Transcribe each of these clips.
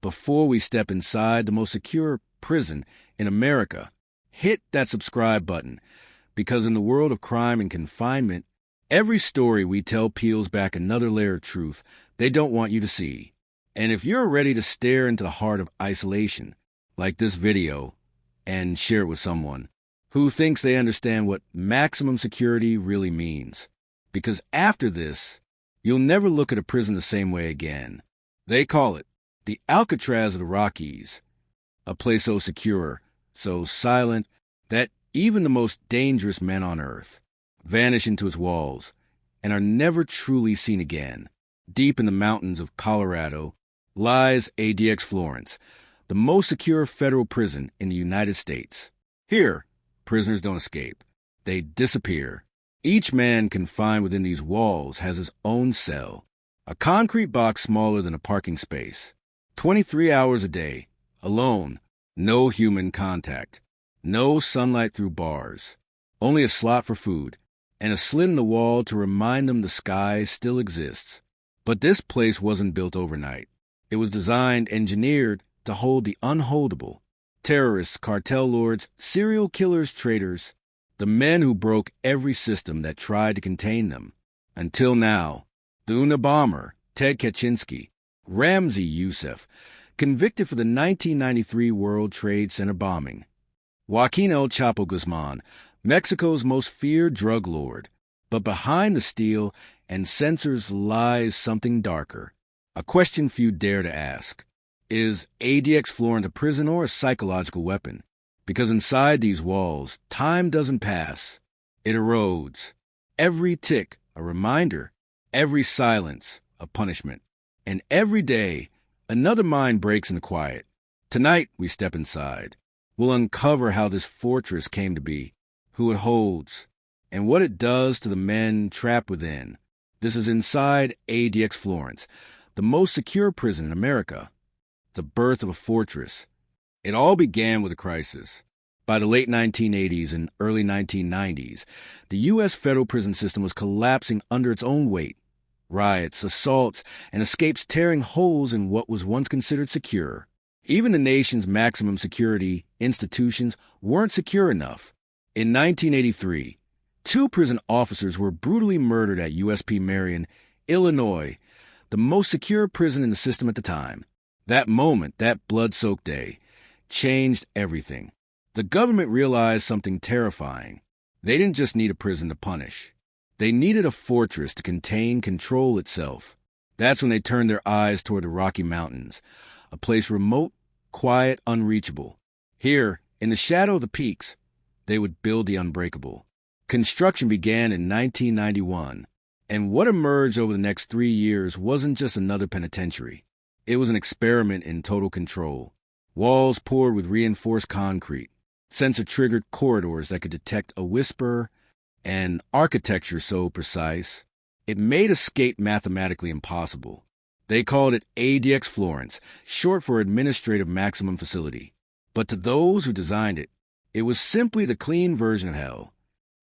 before we step inside the most secure prison in America, hit that subscribe button, because in the world of crime and confinement, every story we tell peels back another layer of truth they don't want you to see. And if you're ready to stare into the heart of isolation, like this video, and share it with someone who thinks they understand what maximum security really means, because after this, you'll never look at a prison the same way again. They call it the Alcatraz of the Rockies, a place so secure, so silent, that even the most dangerous men on earth vanish into its walls and are never truly seen again. Deep in the mountains of Colorado lies ADX Florence, the most secure federal prison in the United States. Here, prisoners don't escape. They disappear. Each man confined within these walls has his own cell, a concrete box smaller than a parking space. 23 hours a day, alone, no human contact, no sunlight through bars, only a slot for food, and a slit in the wall to remind them the sky still exists. But this place wasn't built overnight. It was designed, engineered to hold the unholdable. Terrorists, cartel lords, serial killers, traitors, the men who broke every system that tried to contain them. Until now, the Unabomber, Ted Kaczynski Ramzi Yousef, convicted for the 1993 World Trade Center bombing. Joaquin El Chapo Guzman, Mexico's most feared drug lord. But behind the steel and censors lies something darker, a question few dare to ask. Is ADX Florence a prison or a psychological weapon? Because inside these walls, time doesn't pass. It erodes. Every tick, a reminder. Every silence, a punishment. And every day, another mind breaks in the quiet. Tonight, we step inside. We'll uncover how this fortress came to be, who it holds, and what it does to the men trapped within. This is Inside ADX Florence, the most secure prison in America. The birth of a fortress. It all began with a crisis. By the late 1980s and early 1990s, the U.S. federal prison system was collapsing under its own weight. Riots, assaults, and escapes tearing holes in what was once considered secure. Even the nation's maximum security institutions weren't secure enough. In 1983, 2 prison officers were brutally murdered at USP Marion, Illinois, the most secure prison in the system at the time. That moment, that blood-soaked day, changed everything. The government realized something terrifying. They didn't just need a prison to punish. They needed a fortress to control itself. That's when they turned their eyes toward the Rocky Mountains, a place remote, quiet, unreachable. Here, in the shadow of the peaks, they would build the unbreakable. Construction began in 1991, and what emerged over the next 3 years wasn't just another penitentiary. It was an experiment in total control. Walls poured with reinforced concrete, sensor-triggered corridors that could detect a whisper, and architecture so precise, it made escape mathematically impossible. They called it ADX Florence, short for Administrative Maximum Facility. But to those who designed it, it was simply the clean version of hell.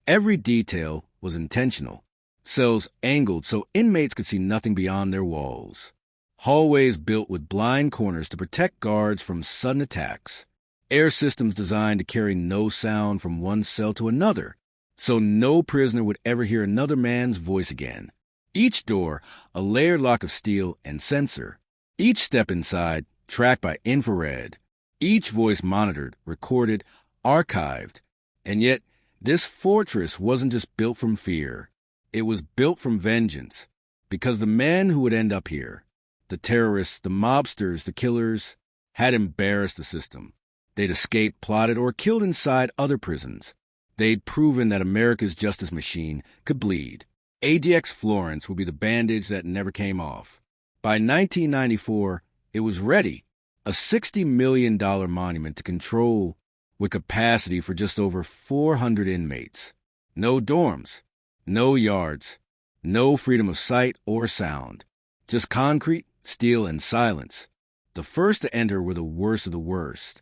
Every detail was intentional. Cells angled so inmates could see nothing beyond their walls. Hallways built with blind corners to protect guards from sudden attacks. Air systems designed to carry no sound from one cell to another, so no prisoner would ever hear another man's voice again. Each door, a layered lock of steel and sensor. Each step inside, tracked by infrared. Each voice monitored, recorded, archived. And yet, this fortress wasn't just built from fear. It was built from vengeance. Because the men who would end up here, the terrorists, the mobsters, the killers, had embarrassed the system. They'd escaped, plotted, or killed inside other prisons. They'd proven that America's justice machine could bleed. ADX Florence would be the bandage that never came off. By 1994, it was ready, a $60 million monument to control with capacity for just over 400 inmates. No dorms, no yards, no freedom of sight or sound. Just concrete, steel, and silence. The first to enter were the worst of the worst.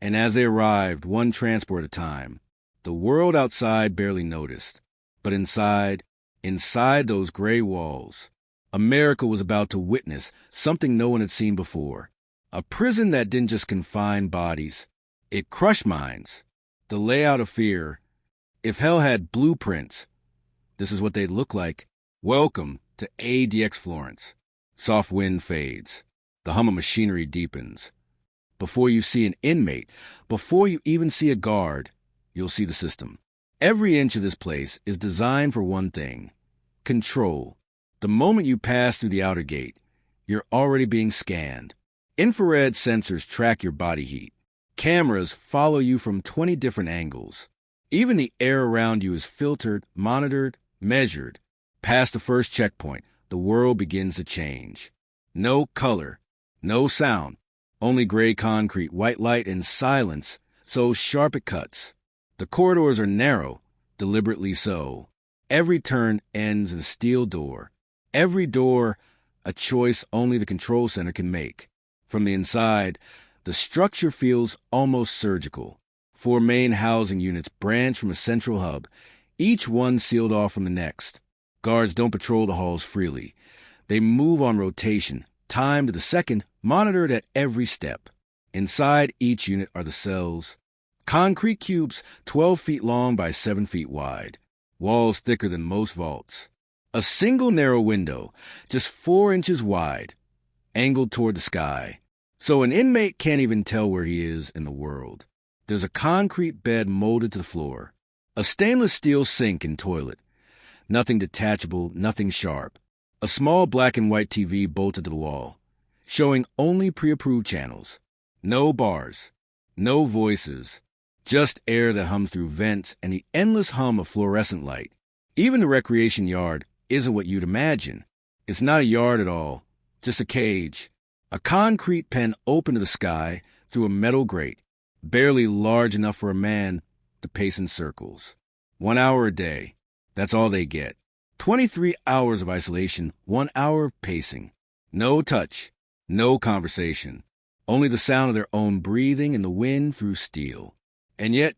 And as they arrived, one transport at a time, the world outside barely noticed. But inside those gray walls, America was about to witness something no one had seen before. A prison that didn't just confine bodies, it crushed minds. The layout of fear. If hell had blueprints, this is what they'd look like. Welcome to ADX Florence. Soft wind fades. The hum of machinery deepens. Before you see an inmate, before you even see a guard, you'll see the system. Every inch of this place is designed for one thing: control. The moment you pass through the outer gate, you're already being scanned. Infrared sensors track your body heat. Cameras follow you from 20 different angles. Even the air around you is filtered, monitored, measured. Past the first checkpoint, the world begins to change. No color, no sound, only gray concrete, white light, and silence so sharp it cuts. The corridors are narrow, deliberately so. Every turn ends in a steel door. Every door a choice only the control center can make. From the inside, the structure feels almost surgical. 4 main housing units branch from a central hub, each one sealed off from the next. Guards don't patrol the halls freely. They move on rotation, timed to the second, monitored at every step. Inside each unit are the cells. Concrete cubes 12 feet long by 7 feet wide. Walls thicker than most vaults. A single narrow window, just 4 inches wide, angled toward the sky. So an inmate can't even tell where he is in the world. There's a concrete bed molded to the floor. A stainless steel sink and toilet. Nothing detachable, nothing sharp. A small black and white TV bolted to the wall, showing only pre-approved channels. No bars, no voices, just air that hums through vents and the endless hum of fluorescent light. Even the recreation yard isn't what you'd imagine. It's not a yard at all, just a cage. A concrete pen open to the sky through a metal grate, barely large enough for a man to pace in circles. 1 hour a day, that's all they get. 23 hours of isolation, 1 hour of pacing. No touch, no conversation. Only the sound of their own breathing and the wind through steel. And yet,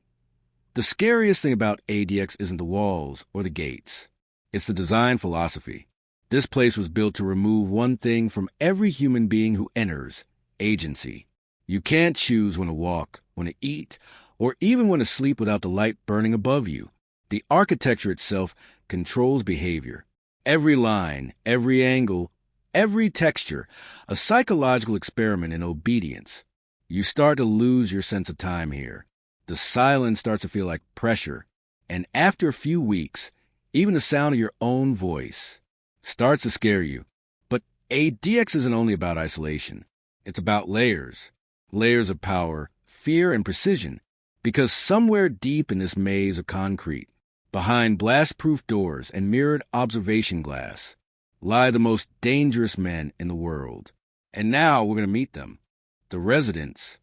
the scariest thing about ADX isn't the walls or the gates. It's the design philosophy. This place was built to remove one thing from every human being who enters: agency. You can't choose when to walk, when to eat, or even when to sleep without the light burning above you. The architecture itself controls behavior. Every line, every angle, every texture, a psychological experiment in obedience. You start to lose your sense of time here. The silence starts to feel like pressure. And after a few weeks, even the sound of your own voice starts to scare you. But ADX isn't only about isolation. It's about layers. Layers of power, fear, and precision. Because somewhere deep in this maze of concrete, behind blast-proof doors and mirrored observation glass, lie the most dangerous men in the world. And now we're going to meet them. The residents.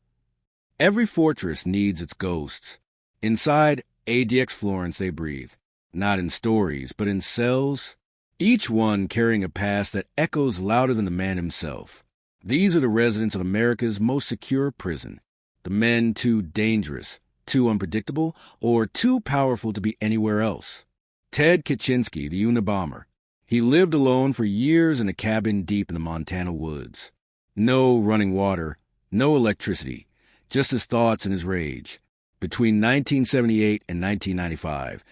Every fortress needs its ghosts. Inside ADX Florence they breathe. Not in stories, but in cells. Each one carrying a past that echoes louder than the man himself. These are the residents of America's most secure prison. The men too dangerous, too unpredictable, or too powerful to be anywhere else. Ted Kaczynski, the Unabomber. He lived alone for years in a cabin deep in the Montana woods. No running water, no electricity, just his thoughts and his rage. Between 1978 and 1995,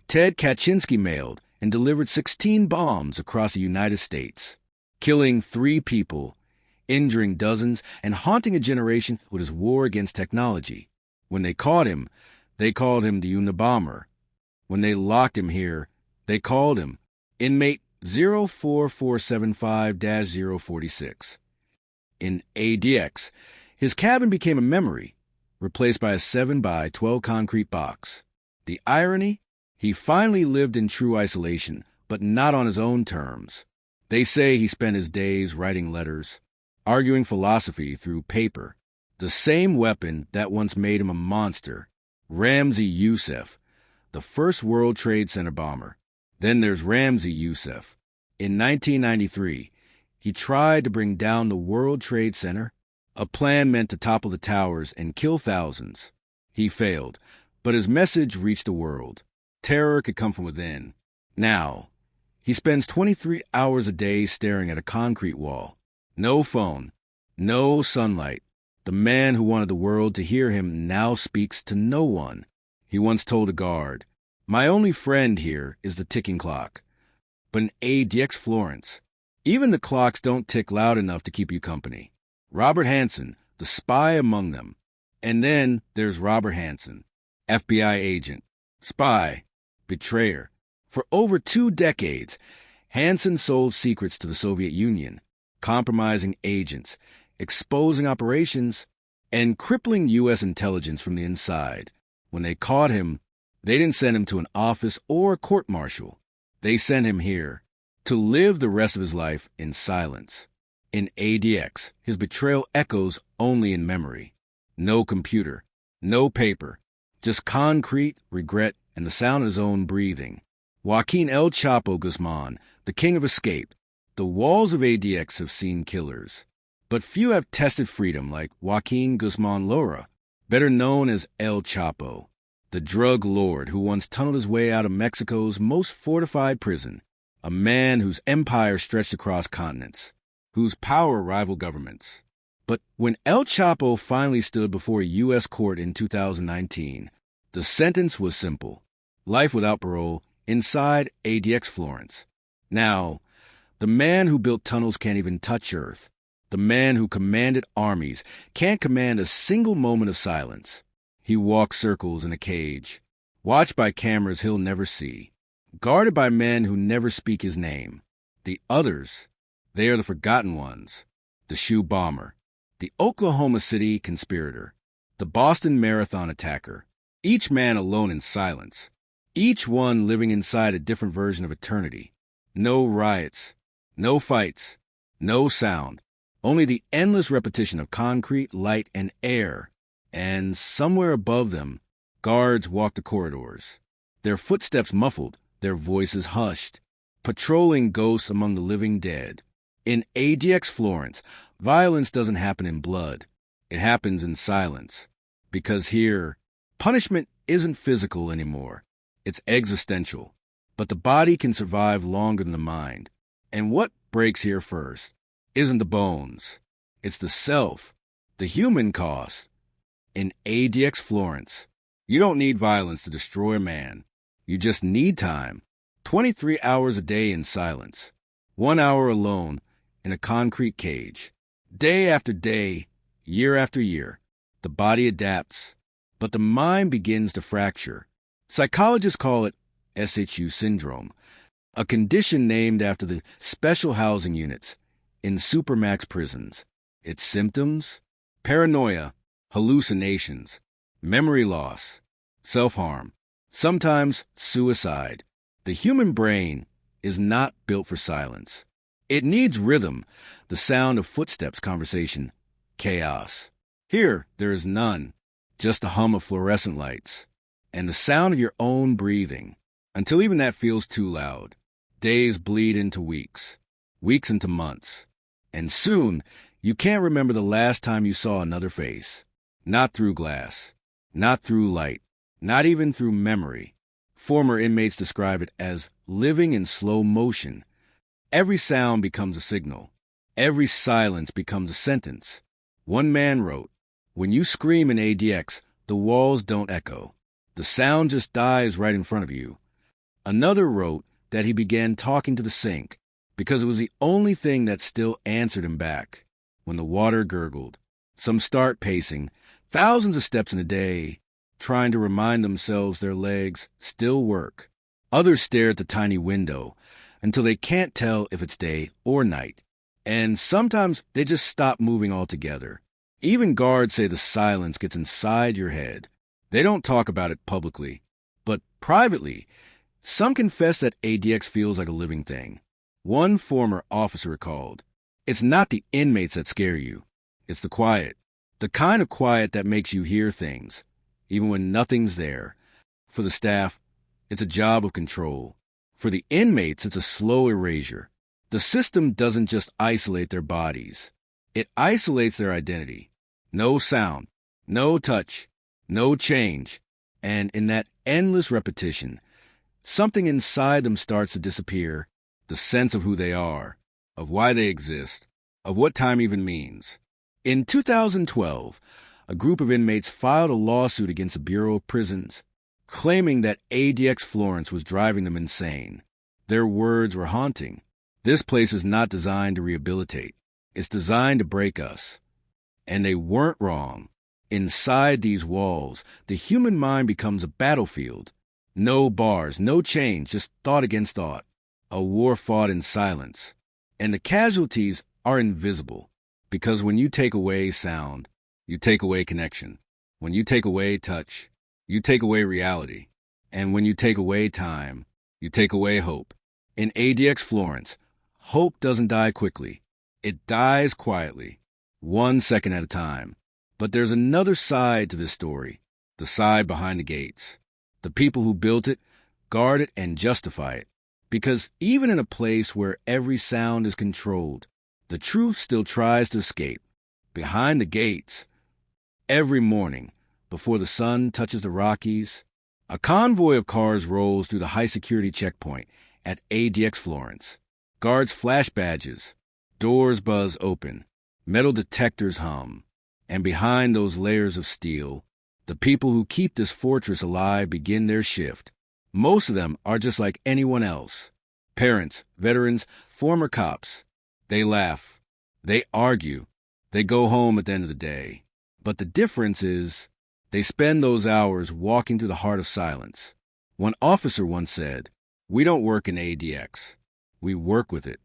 Ted Kaczynski mailed and delivered 16 bombs across the United States, killing 3 people, injuring dozens, and haunting a generation with his war against technology. When they caught him, they called him the Unabomber. When they locked him here, they called him inmate 04475-046. In ADX, his cabin became a memory, replaced by a 7x12 concrete box. The irony? He finally lived in true isolation, but not on his own terms. They say he spent his days writing letters, arguing philosophy through paper. The same weapon that once made him a monster. Ramzi Yousef, the first World Trade Center bomber. Then there's Ramzi Yousef. In 1993, he tried to bring down the World Trade Center, a plan meant to topple the towers and kill thousands. He failed, but his message reached the world. Terror could come from within. Now, he spends 23 hours a day staring at a concrete wall. No phone, No sunlight. The man who wanted the world to hear him now speaks to no one. He once told a guard, "My only friend here is the ticking clock." But in ADX Florence, even the clocks don't tick loud enough to keep you company. Robert Hanssen, the spy among them. And then there's Robert Hanssen, FBI agent, spy, betrayer. For over 2 decades, Hanssen sold secrets to the Soviet Union, compromising agents, exposing operations, and crippling U.S. intelligence from the inside. When they caught him, they didn't send him to an office or a court-martial. They sent him here to live the rest of his life in silence. In ADX, his betrayal echoes only in memory. No computer, no paper, just concrete, regret, and the sound of his own breathing. Joaquin El Chapo Guzman, the king of escape. The walls of ADX have seen killers, but few have tested freedom like Joaquin Guzman Lora, better known as El Chapo, the drug lord who once tunneled his way out of Mexico's most fortified prison, a man whose empire stretched across continents, whose power rivaled governments. But when El Chapo finally stood before a U.S. court in 2019, the sentence was simple: life without parole inside ADX Florence. Now, the man who built tunnels can't even touch Earth. The man who commanded armies can't command a single moment of silence. He walks circles in a cage, watched by cameras he'll never see, guarded by men who never speak his name. The others, they are the forgotten ones: the shoe bomber, the Oklahoma City conspirator, the Boston Marathon attacker, each man alone in silence, each one living inside a different version of eternity. No riots, no fights, no sound, only the endless repetition of concrete, light, and air. And somewhere above them, guards walk the corridors, their footsteps muffled, their voices hushed, patrolling ghosts among the living dead. In ADX Florence, violence doesn't happen in blood. It happens in silence. Because here, punishment isn't physical anymore. It's existential. But the body can survive longer than the mind. And what breaks here first isn't the bones. It's the self, the human cost. In ADX Florence, you don't need violence to destroy a man. You just need time. 23 hours a day in silence. 1 hour alone in a concrete cage. Day after day, year after year, the body adapts, but the mind begins to fracture. Psychologists call it SHU syndrome, a condition named after the special housing units in supermax prisons. Its symptoms: paranoia, hallucinations, memory loss, self-harm, sometimes suicide. The human brain is not built for silence. It needs rhythm, the sound of footsteps, conversation, chaos. Here, there is none, just the hum of fluorescent lights, and the sound of your own breathing, until even that feels too loud. Days bleed into weeks, weeks into months, and soon you can't remember the last time you saw another face. Not through glass, not through light, not even through memory. Former inmates describe it as living in slow motion. Every sound becomes a signal. Every silence becomes a sentence. One man wrote, "When you scream in ADX, the walls don't echo. The sound just dies right in front of you." Another wrote that he began talking to the sink because it was the only thing that still answered him back. When the water gurgled, some start pacing thousands of steps in a day, trying to remind themselves their legs still work. Others stare at the tiny window until they can't tell if it's day or night. And sometimes they just stop moving altogether. Even guards say the silence gets inside your head. They don't talk about it publicly, but privately, some confess that ADX feels like a living thing. One former officer recalled, "It's not the inmates that scare you. It's the quiet. The kind of quiet that makes you hear things, even when nothing's there." For the staff, it's a job of control. For the inmates, it's a slow erasure. The system doesn't just isolate their bodies. It isolates their identity. No sound, no touch, no change. And in that endless repetition, something inside them starts to disappear. The sense of who they are, of why they exist, of what time even means. In 2012, a group of inmates filed a lawsuit against the Bureau of Prisons, claiming that ADX Florence was driving them insane. Their words were haunting. "This place is not designed to rehabilitate. It's designed to break us." And they weren't wrong. Inside these walls, the human mind becomes a battlefield. No bars, no chains, just thought against thought. A war fought in silence. And the casualties are invisible, because when you take away sound, you take away connection. When you take away touch, you take away reality. And when you take away time, you take away hope. In ADX Florence, hope doesn't die quickly. It dies quietly, 1 second at a time. But there's another side to this story, the side behind the gates. The people who built it, guard it, and justify it. Because even in a place where every sound is controlled, the truth still tries to escape. Behind the gates, every morning, before the sun touches the Rockies, a convoy of cars rolls through the high-security checkpoint at ADX Florence. Guards flash badges, doors buzz open, metal detectors hum, and behind those layers of steel, the people who keep this fortress alive begin their shift. Most of them are just like anyone else. Parents, veterans, former cops. They laugh. They argue. They go home at the end of the day. But the difference is they spend those hours walking through the heart of silence. One officer once said, "We don't work in ADX. We work with it."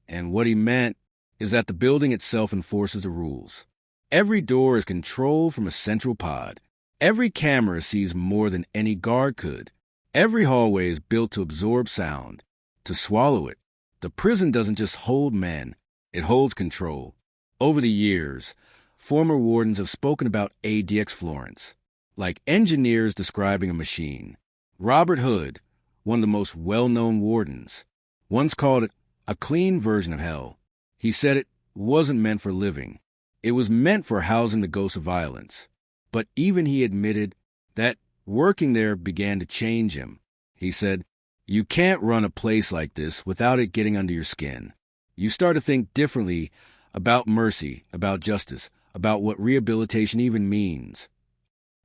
And what he meant is that the building itself enforces the rules. Every door is controlled from a central pod. Every camera sees more than any guard could. Every hallway is built to absorb sound, to swallow it. The prison doesn't just hold men, it holds control. Over the years, former wardens have spoken about ADX Florence, like engineers describing a machine. Robert Hood, one of the most well-known wardens, once called it a clean version of hell. He said it wasn't meant for living. It was meant for housing the ghosts of violence. But even he admitted that working there began to change him. He said, "You can't run a place like this without it getting under your skin. You start to think differently about mercy, about justice, about what rehabilitation even means."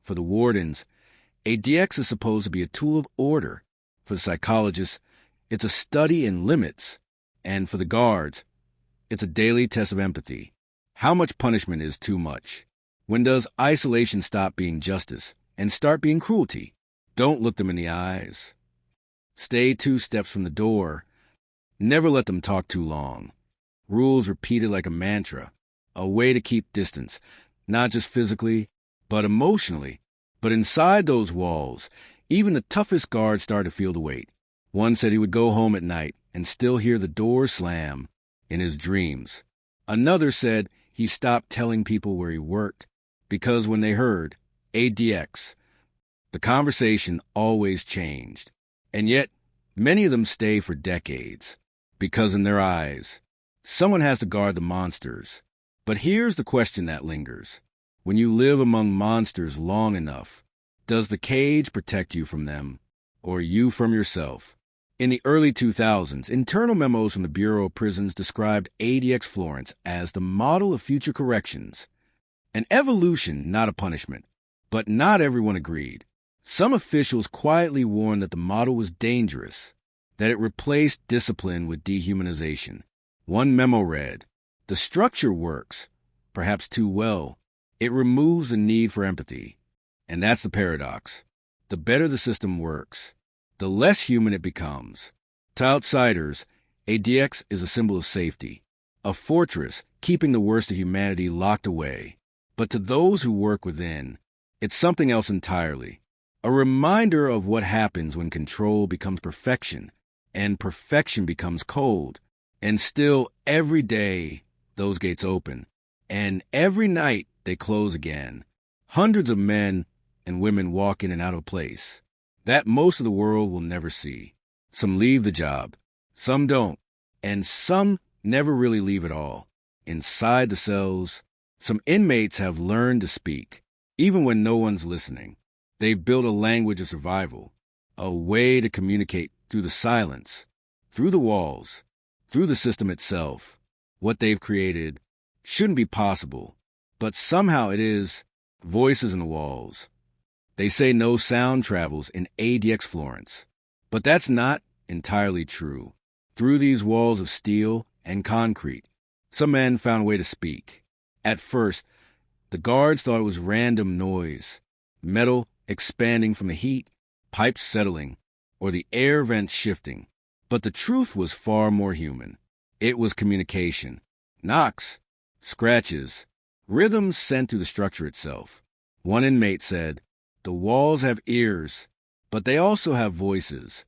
For the wardens, ADX is supposed to be a tool of order. For the psychologists, it's a study in limits. And for the guards, it's a daily test of empathy. How much punishment is too much? When does isolation stop being justice and start being cruelty? Don't look them in the eyes. Stay 2 steps from the door. Never let them talk too long. Rules repeated like a mantra, a way to keep distance, not just physically, but emotionally. But inside those walls, even the toughest guards start to feel the weight. One said he would go home at night and still hear the door slam in his dreams. Another said he stopped telling people where he worked because when they heard ADX, the conversation always changed. And yet, many of them stay for decades because in their eyes, someone has to guard the monsters. But here's the question that lingers. When you live among monsters long enough, does the cage protect you from them or you from yourself? In the early 2000s, internal memos from the Bureau of Prisons described ADX Florence as the model of future corrections. An evolution, not a punishment. But not everyone agreed. Some officials quietly warned that the model was dangerous, that it replaced discipline with dehumanization. One memo read, "The structure works, perhaps too well. It removes the need for empathy." And that's the paradox. The better the system works, the less human it becomes. To outsiders, ADX is a symbol of safety, a fortress keeping the worst of humanity locked away. But to those who work within, it's something else entirely. A reminder of what happens when control becomes perfection, and perfection becomes cold. And still, every day, those gates open. And every night, they close again. Hundreds of men and women walk in and out of place. That most of the world will never see. Some leave the job, some don't, and some never really leave at all. Inside the cells, some inmates have learned to speak, even when no one's listening. They've built a language of survival, a way to communicate through the silence, through the walls, through the system itself. What they've created shouldn't be possible, but somehow it is voices in the walls. They say no sound travels in ADX Florence, but that's not entirely true. Through these walls of steel and concrete, some men found a way to speak. At first, the guards thought it was random noise, metal expanding from the heat, pipes settling, or the air vents shifting. But the truth was far more human. It was communication. Knocks, scratches, rhythms sent through the structure itself. One inmate said, "The walls have ears, but they also have voices."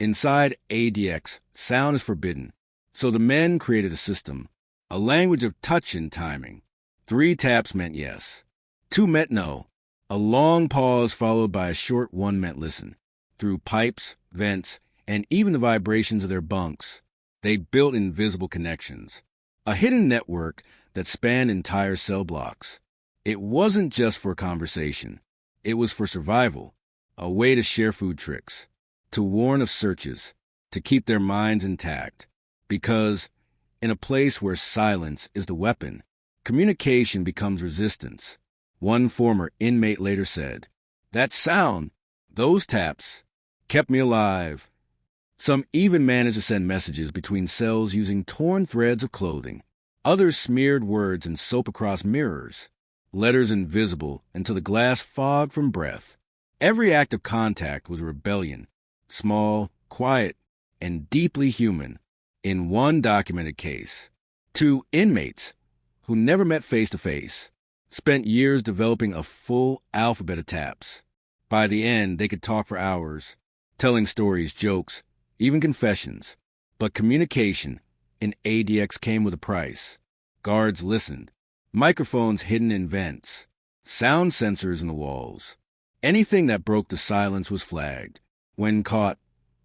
Inside ADX, sound is forbidden. So the men created a system, a language of touch and timing. 3 taps meant yes. 2 meant no. A long pause followed by a short 1 meant listen. Through pipes, vents, and even the vibrations of their bunks, they built invisible connections. A hidden network that spanned entire cell blocks. It wasn't just for conversation. It was for survival, a way to share food tricks, to warn of searches, to keep their minds intact. Because in a place where silence is the weapon, communication becomes resistance. One former inmate later said, "That sound, those taps, kept me alive." Some even managed to send messages between cells using torn threads of clothing. Others smeared words in soap across mirrors, letters invisible until the glass fogged from breath. Every act of contact was a rebellion, small, quiet, and deeply human. In one documented case, 2 inmates, who never met face-to-face, spent years developing a full alphabet of taps. By the end, they could talk for hours, telling stories, jokes, even confessions. But communication in ADX came with a price. Guards listened, microphones hidden in vents, sound sensors in the walls. Anything that broke the silence was flagged. When caught,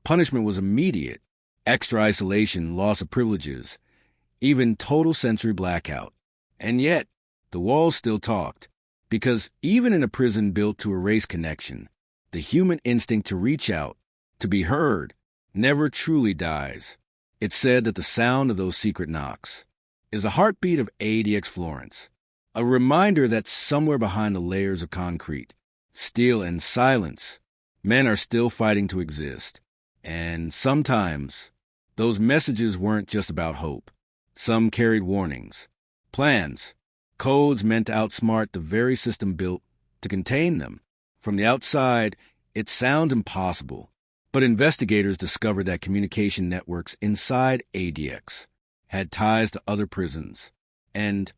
punishment was immediate. Extra isolation, loss of privileges, even total sensory blackout. And yet, the walls still talked, because even in a prison built to erase connection, the human instinct to reach out, to be heard, never truly dies. It's said that the sound of those secret knocks is the heartbeat of ADX Florence, a reminder that somewhere behind the layers of concrete, steel, and silence, men are still fighting to exist. And sometimes, those messages weren't just about hope. Some carried warnings, plans, codes meant to outsmart the very system built to contain them. From the outside, it sounds impossible, but investigators discovered that communication networks inside ADX had ties to other prisons, and,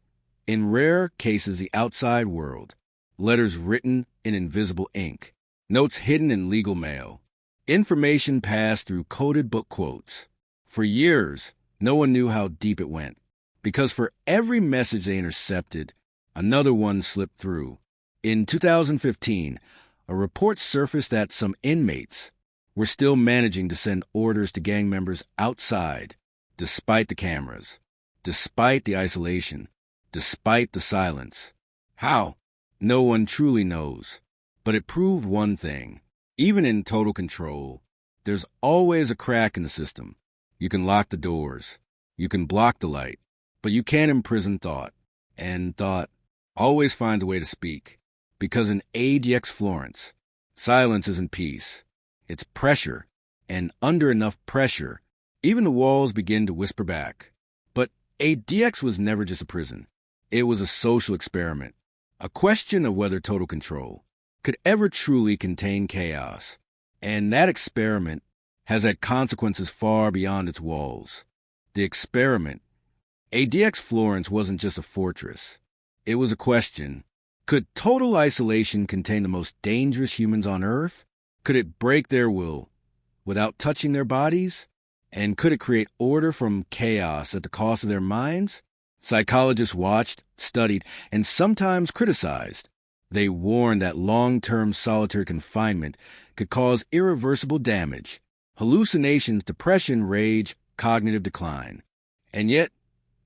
in rare cases, the outside world. Letters written in invisible ink, notes hidden in legal mail, information passed through coded book quotes. For years, no one knew how deep it went, because for every message they intercepted, another one slipped through. In 2015, a report surfaced that some inmates were still managing to send orders to gang members outside, despite the cameras, despite the isolation, despite the silence. How? No one truly knows. But it proved one thing. Even in total control, there's always a crack in the system. You can lock the doors. You can block the light. But you can't imprison thought. And thought always finds a way to speak. Because in ADX Florence, silence isn't peace. It's pressure. And under enough pressure, even the walls begin to whisper back. But ADX was never just a prison. It was a social experiment. A question of whether total control could ever truly contain chaos. And that experiment has had consequences far beyond its walls. The experiment, ADX Florence, wasn't just a fortress. It was a question. Could total isolation contain the most dangerous humans on Earth? Could it break their will without touching their bodies? And could it create order from chaos at the cost of their minds? Psychologists watched, studied, and sometimes criticized. They warned that long-term solitary confinement could cause irreversible damage, hallucinations, depression, rage, cognitive decline. And yet,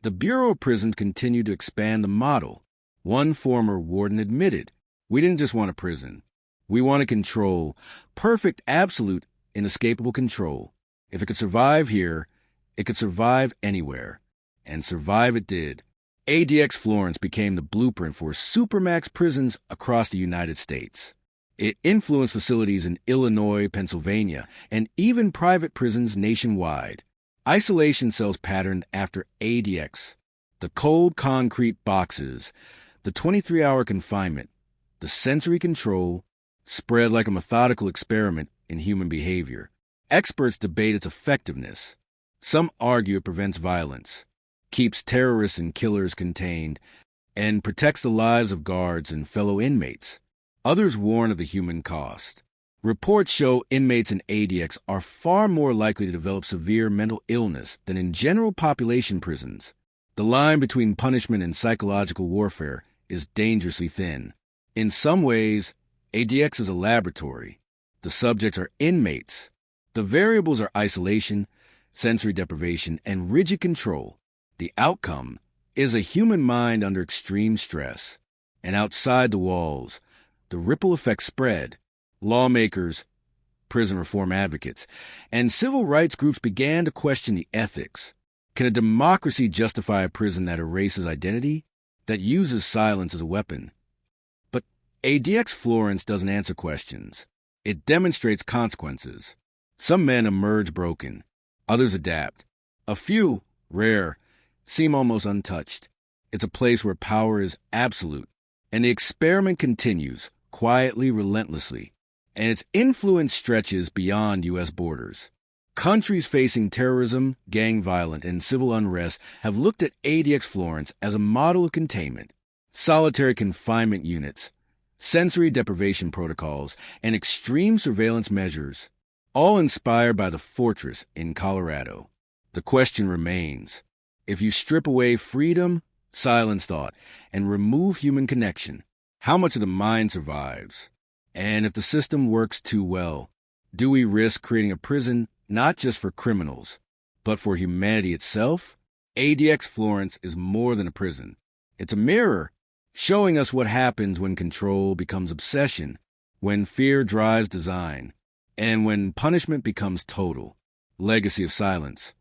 the Bureau of Prisons continued to expand the model. One former warden admitted, "We didn't just want a prison. We wanted control, perfect, absolute, inescapable control. If it could survive here, it could survive anywhere." And survive it did. ADX Florence became the blueprint for supermax prisons across the United States. It influenced facilities in Illinois, Pennsylvania, and even private prisons nationwide. Isolation cells patterned after ADX, the cold concrete boxes, the 23-hour confinement, the sensory control, spread like a methodical experiment in human behavior. Experts debate its effectiveness. Some argue it prevents violence, keeps terrorists and killers contained, and protects the lives of guards and fellow inmates. Others warn of the human cost. Reports show inmates in ADX are far more likely to develop severe mental illness than in general population prisons. The line between punishment and psychological warfare is dangerously thin. In some ways, ADX is a laboratory. The subjects are inmates. The variables are isolation, sensory deprivation, and rigid control. The outcome is a human mind under extreme stress. And outside the walls, the ripple effects spread. Lawmakers, prison reform advocates, and civil rights groups began to question the ethics. Can a democracy justify a prison that erases identity, that uses silence as a weapon? But ADX Florence doesn't answer questions. It demonstrates consequences. Some men emerge broken. Others adapt. A few, rare, seem almost untouched. It's a place where power is absolute, and the experiment continues, quietly, relentlessly. And its influence stretches beyond U.S. borders. Countries facing terrorism, gang violence, and civil unrest have looked at ADX Florence as a model of containment. Solitary confinement units, sensory deprivation protocols, and extreme surveillance measures, all inspired by the fortress in Colorado. The question remains, if you strip away freedom, silence thought, and remove human connection, how much of the mind survives? And if the system works too well, do we risk creating a prison not just for criminals, but for humanity itself? ADX Florence is more than a prison. It's a mirror, showing us what happens when control becomes obsession, when fear drives design, and when punishment becomes total. Legacy of silence.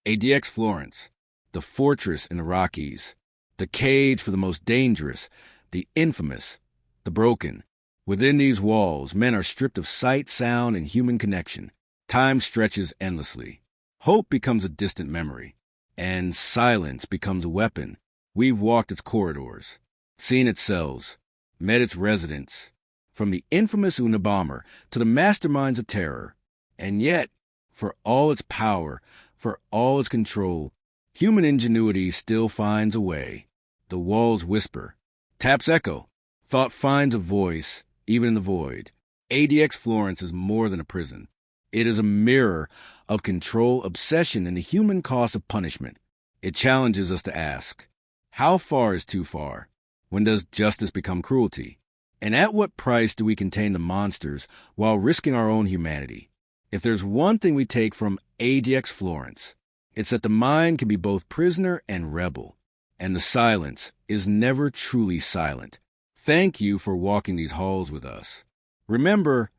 ADX Florence, the fortress in the Rockies, the cage for the most dangerous, the infamous, the broken. Within these walls, men are stripped of sight, sound, and human connection. Time stretches endlessly. Hope becomes a distant memory, and silence becomes a weapon. We've walked its corridors, seen its cells, met its residents, from the infamous Unabomber to the masterminds of terror. And yet, for all its power, for all its control, human ingenuity still finds a way. The walls whisper. Taps echo. Thought finds a voice, even in the void. ADX Florence is more than a prison. It is a mirror of control, obsession, and the human cost of punishment. It challenges us to ask, how far is too far? When does justice become cruelty? And at what price do we contain the monsters while risking our own humanity? If there's one thing we take from ADX Florence, it's that the mind can be both prisoner and rebel, and the silence is never truly silent. Thank you for walking these halls with us. Remember,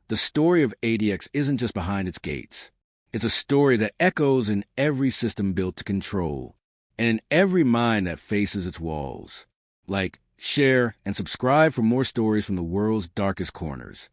the story of ADX isn't just behind its gates. It's a story that echoes in every system built to control, and in every mind that faces its walls. Like, share, and subscribe for more stories from the world's darkest corners.